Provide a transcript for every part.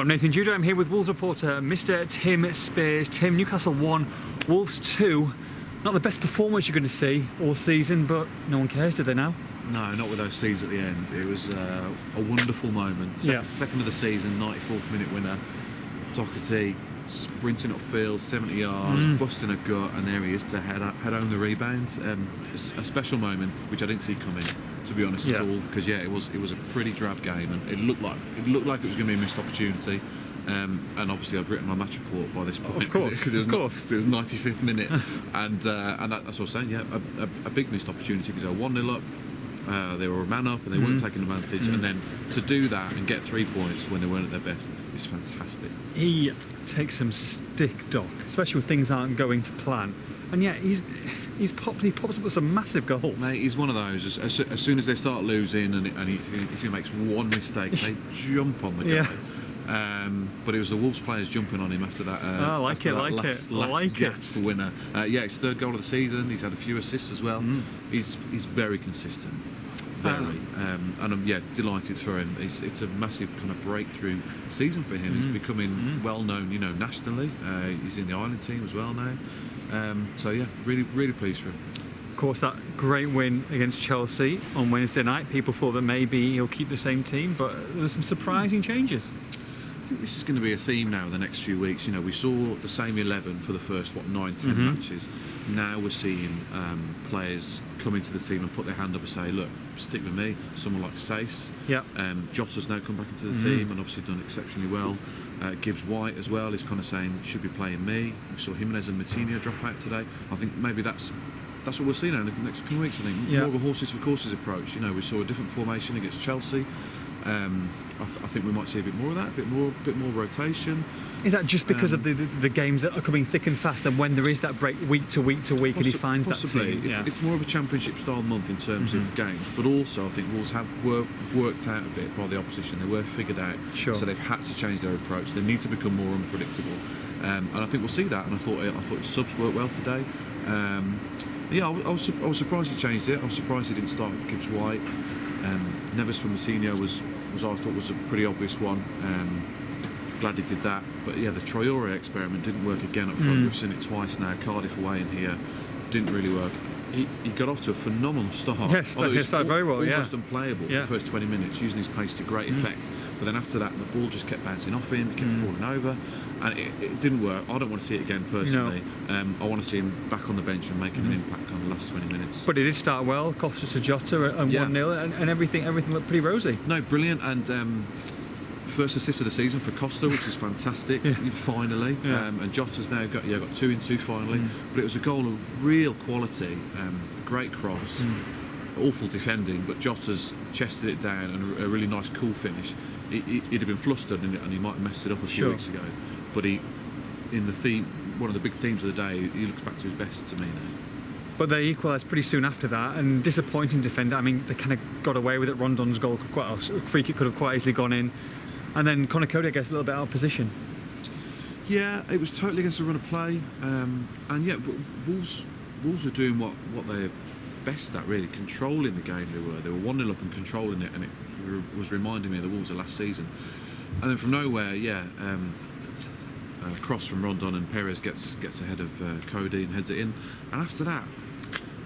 Hello, I'm Nathan Judah. I'm here with Wolves reporter Mr. Tim Spiers. Tim, Newcastle 1, Wolves 2. Not the best performance you're going to see all season, but no one cares, do they now? No, not with those seeds at the end. It was a wonderful moment. Second of the season, 94th minute winner. Doherty sprinting upfield, 70 yards, busting a gut, and there he is to head home the rebound. It's a special moment which I didn't see coming, to be honest at all. Because it was a pretty drab game, and it looked like it was going to be a missed opportunity. And obviously I've written my match report by this point. Of course. It was 95th minute, and that's what I was saying. Yeah, a big missed opportunity because they were 1-0 up. They were a man up and they weren't taking advantage, and then to do that and get 3 points when they weren't at their best is fantastic. He takes some stick, Doc, especially when things aren't going to plan, and yet he pops up with some massive goals. Mate, he's one of those. As soon as they start losing and if he makes one mistake, they jump on the guy. But it was the Wolves players jumping on him after that. I like it. Winner. His third goal of the season. He's had a few assists as well. He's very consistent. Very. And I'm delighted for him. It's a massive kind of breakthrough season for him. He's becoming well known, nationally. He's in the Ireland team as well now. Really pleased for him. Of course, that great win against Chelsea on Wednesday night, people thought that maybe he'll keep the same team, but there were some surprising changes. I think this is going to be a theme now the next few weeks. We saw the same 11 for the first 9-10 matches. Now we're seeing players come into the team and put their hand up and say, look, stick with me. Someone like Sace. Jota's now come back into the team and obviously done exceptionally well. Gibbs White as well is kind of saying, should be playing me. We saw Jimenez and Matinho drop out today. I think maybe that's what we'll see now in the next couple of weeks. I think more of a horses for courses approach. We saw a different formation against Chelsea. I think we might see a bit more of that, a bit more rotation. Is that just because of the games that are coming thick and fast, and when there is that break week to week and he finds possibly. that team? It's more of a championship style month in terms of games, but also I think Wolves have worked out a bit by the opposition. They were figured out, so they've had to change their approach. They need to become more unpredictable, and I think we'll see that. And I thought his subs worked well today. I was surprised he changed it. I was surprised he didn't start Gibbs White. Neves for Matinho was I thought was a pretty obvious one. Glad he did that. But the Traore experiment didn't work again up front. We've seen it twice now. Cardiff away and here didn't really work. He got off to a phenomenal start. Yes, he started very well. Almost unplayable the first 20 minutes, using his pace to great effect. But then after that, the ball just kept bouncing off him. It kept falling over, and it didn't work. I don't want to see it again personally. I want to see him back on the bench and making an impact on the last 20 minutes. But it did start well. Costa to Jota and 1-0, and everything looked pretty rosy. No, brilliant. And first assist of the season for Costa, which is fantastic. Finally, and Jota's now got 2 in 2 finally. But it was a goal of real quality. Great cross. Awful defending, but Jota's chested it down, and a really nice, cool finish. He'd have been flustered and he might have messed it up a few weeks ago. But one of the big themes of the day, he looks back to his best to me now. But they equalised pretty soon after that, and disappointing defender. I mean, they kind of got away with it. Rondon's goal, a free kick could have quite easily gone in. And then Conor Cody, I guess, a little bit out of position. Yeah, it was totally against the run of play. But Wolves were doing what they're best at, really, controlling the game. They were 1-0 up and controlling it, and it was reminding me of the Wolves of last season. And then from nowhere, cross from Rondon, and Perez gets ahead of Cody and heads it in. And after that,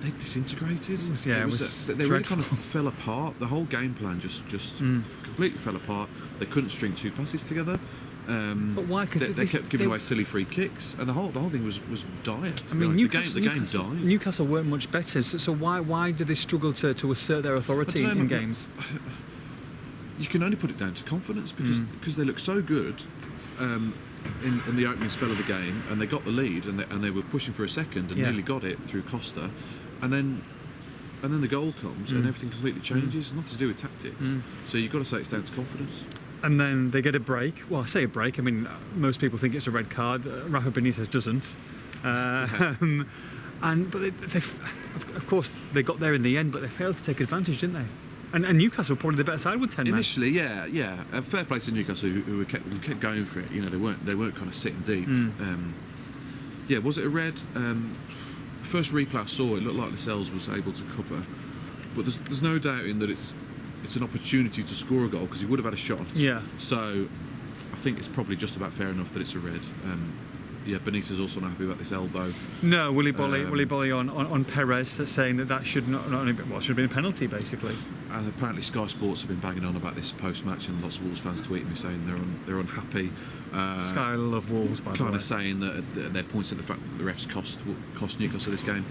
they disintegrated. They really kind of fell apart. The whole game plan just completely fell apart. They couldn't string 2 passes together. But why? Because they kept giving away silly free kicks, and the whole thing was dire. The game died. Newcastle weren't much better. So why do they struggle to assert their authority in games? You can only put it down to confidence, because they look so good in the opening spell of the game, and they got the lead, and they were pushing for a second and nearly got it through Costa, and then the goal comes and everything completely changes. Nothing to do with tactics. So you've got to say it's down to confidence. And then they get a break. Well, I say a break. I mean, most people think it's a red card. Rafa Benitez doesn't. But of course, they got there in the end, but they failed to take advantage, didn't they? And Newcastle were probably the better side with 10 men. Initially, yeah. Fair play to Newcastle, who kept going for it. They weren't kind of sitting deep. Was it a red? First replay I saw, it looked like Lascelles was able to cover, but there's no doubting that it's an opportunity to score a goal, because he would have had a shot. Yeah. So I think it's probably just about fair enough that it's a red. Yeah, Benitez also not happy about this elbow. No, Willy Bolly on Perez, that's saying that should not only should have been a penalty basically. And apparently Sky Sports have been banging on about this post-match, and lots of Wolves fans tweeting me saying they're unhappy. Sky love Wolves, by the way. Kind of saying that they're pointing at the fact that the refs cost Newcastle this game.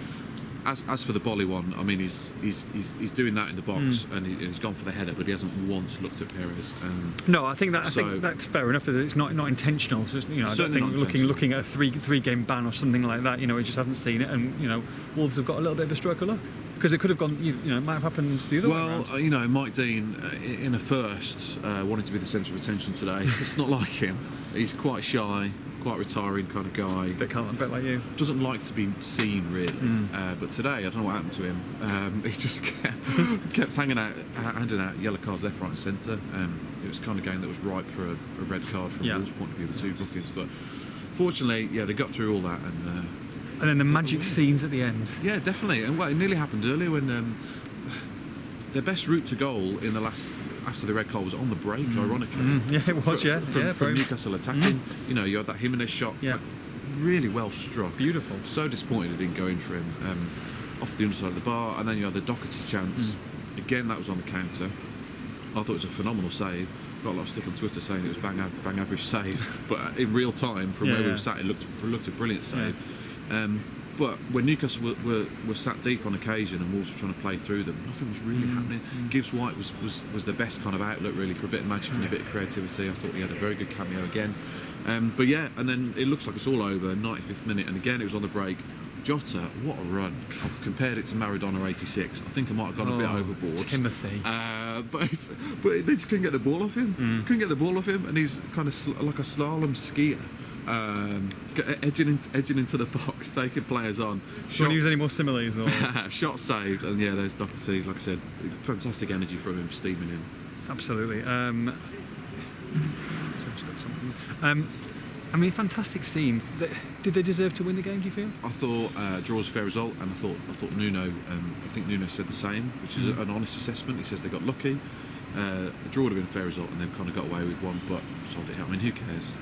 As for the Bolly one, I mean, he's doing that in the box, and he's gone for the header, but he hasn't once looked at Perez. No, I think that's fair enough. That it's not intentional. It's just, I don't think looking at a three game ban or something like that. He just hasn't seen it, and Wolves have got a little bit of a stroke of luck. Because it could have gone, it might have happened the other way around. Well, Mike Dean, in a first, wanted to be the centre of attention today. It's not like him. He's quite shy, quite retiring kind of guy. A bit like you. Doesn't like to be seen, really. But today, I don't know what happened to him. He just kept handing out yellow cards left, right and centre. It was kind of a game that was ripe for a red card from Wolves' point of view, the two bookings. But fortunately, they got through all that and then the magic scenes at the end. Yeah, definitely. And it nearly happened earlier when their best route to goal in the last, after the red card, was on the break, ironically. Yeah, it was, From Newcastle attacking. You had that Jimenez shot. Yeah. Really well struck. Beautiful. So disappointed it didn't go in for him. Off the underside of the bar. And then you had the Doherty chance. Again, that was on the counter. I thought it was a phenomenal save. Got a lot of stick on Twitter saying it was bang average save. But in real time, from where we were sat, it looked a brilliant save. But when Newcastle were sat deep on occasion and Wolves were trying to play through them, nothing was really happening. Gibbs White was the best kind of outlet really for a bit of magic and a bit of creativity. I thought he had a very good cameo again. But yeah, and then it looks like it's all over, 95th minute, and again it was on the break. Jota, what a run. I've compared it to Maradona 86. I think I might have gone a bit overboard. Timothy. But they just couldn't get the ball off him. Couldn't get the ball off him, and he's kind of like a slalom skier. Edging into the box, taking players on. Do you want to use any more similes? Or? Shot saved, and there's Doherty. Like I said, fantastic energy from him, steaming in. Absolutely. Fantastic scene. Did they deserve to win the game? Do you feel? I thought draw was a fair result, and I thought Nuno. I think Nuno said the same, which is an honest assessment. He says they got lucky. A draw would have been a fair result, and they've kind of got away with one, but sold it out. I mean, who cares?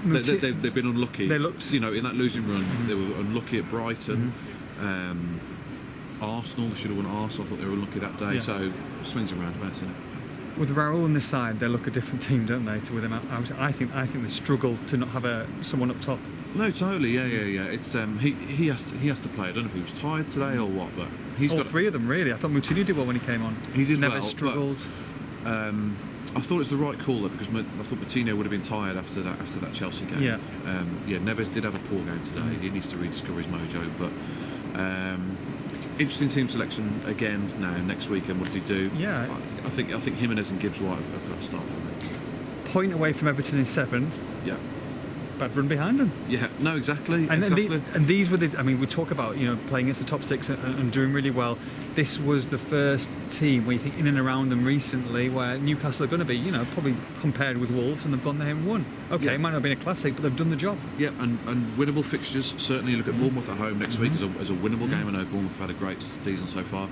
They've been unlucky. They looked, in that losing run. They were unlucky at Brighton. Arsenal, they should have won Arsenal. I thought they were unlucky that day. So swings and roundabouts, isn't it? With Raúl on this side, they look a different team, don't they? To with him, I think they struggle to not have someone up top. No, totally. Yeah. It's he has to play. I don't know if he was tired today or what, but he's got three of them really. I thought Moutinho did well when he came on. He's never struggled. But, I thought it was the right call though, because I thought Moutinho would have been tired after that Chelsea game. Yeah. Neves did have a poor game today. He needs to rediscover his mojo. But interesting team selection again now next weekend. What does he do? Yeah. I think Jimenez and Gibbs White have got to start. Point away from Everton in 7th. Yeah. Bad run behind them. Yeah, no, exactly. And exactly. These were we talk about playing against the top 6 and doing really well. This was the first team where you think in and around them recently where Newcastle are going to be, probably compared with Wolves, and they've gone there and won. Okay, It might not have been a classic, but they've done the job. Yeah, and winnable fixtures. Certainly look at Bournemouth at home next week as a winnable game. I know Bournemouth have had a great season so far.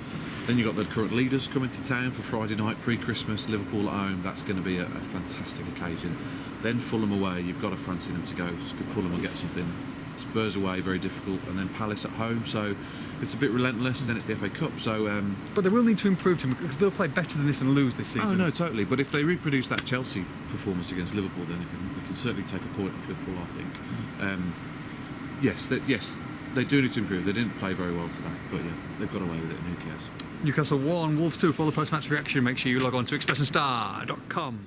Then you've got the current leaders coming to town for Friday night, pre-Christmas, Liverpool at home. That's going to be a fantastic occasion. Then Fulham away, you've got to fancy them to go. Fulham will get something. Spurs away, very difficult, and then Palace at home. So it's a bit relentless. Then it's the FA Cup. So, but they will need to improve because they'll play better than this and lose this season. Oh no, totally. But if they reproduce that Chelsea performance against Liverpool, then they can certainly take a point off Liverpool, I think. Yes, they do need to improve. They didn't play very well today, but they've got away with it. And who cares? Newcastle 1, Wolves 2. For all the post-match reaction, make sure you log on to expressandstar.com.